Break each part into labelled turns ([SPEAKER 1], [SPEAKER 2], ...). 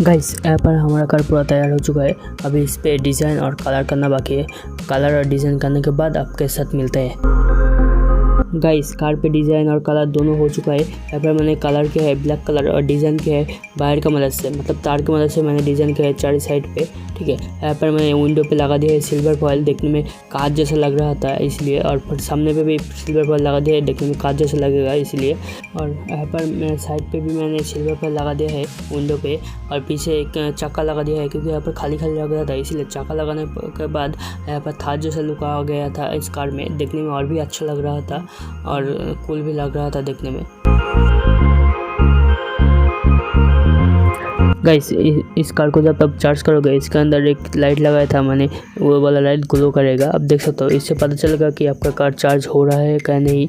[SPEAKER 1] गाइस यहाँ पर हमारा कार पूरा तैयार हो चुका है। अभी इस पे डिज़ाइन और कलर करना बाकी है। कलर और डिज़ाइन करने के बाद आपके साथ मिलते हैं। गाइस कार पे डिज़ाइन और कलर दोनों हो चुका है। यहाँ पर मैंने कलर किया है ब्लैक कलर और डिज़ाइन किया है वायर की मदद से, मतलब तार की मदद से मैंने डिज़ाइन किया है चार साइड पे। ठीक है, यहाँ पर मैंने विंडो पे लगा दिया है सिल्वर फॉयल, देखने में कांच जैसा लग रहा था इसलिए, और फिर सामने पे भी सिल्वर फॉयल लगा दिया है, देखने में कांच जैसा लगेगा इसलिए। और यहाँ पर मैं साइड पे भी मैंने सिल्वर फॉयल लगा दिया है विंडो पे, और पीछे एक चक्का लगा दिया है क्योंकि यहाँ पर खाली खाली लग रहा था इसलिए। चक्का लगाने के बाद यहाँ पर थार जैसा लुक आ गया था इस कार में, देखने में और भी अच्छा लग रहा था और कूल भी लग रहा था देखने में। गाइस इस कार को जब आप चार्ज करोगे इसके अंदर एक लाइट लगाया था मैंने, वो वाला लाइट ग्लो करेगा। अब देख सकते हो, इससे पता चलेगा कि आपका कार चार्ज हो रहा है क्या नहीं।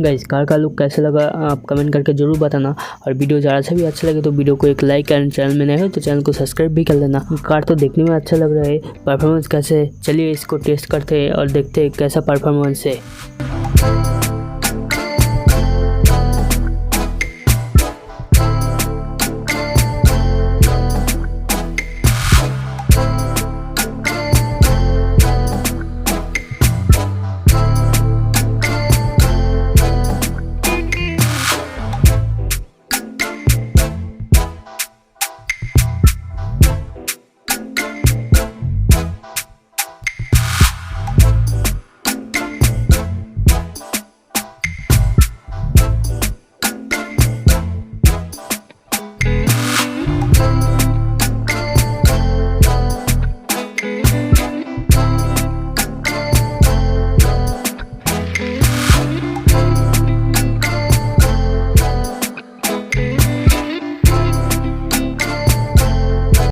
[SPEAKER 1] गाइस कार का लुक कैसे लगा आप कमेंट करके ज़रूर बताना, और वीडियो ज़्यादा से भी अच्छा लगे तो वीडियो को एक लाइक एंड चैनल में नए हो तो चैनल को सब्सक्राइब भी कर लेना। कार तो देखने में अच्छा लग रहा है, परफॉर्मेंस कैसे है चलिए इसको टेस्ट करते हैं और देखते हैं कैसा परफॉर्मेंस है।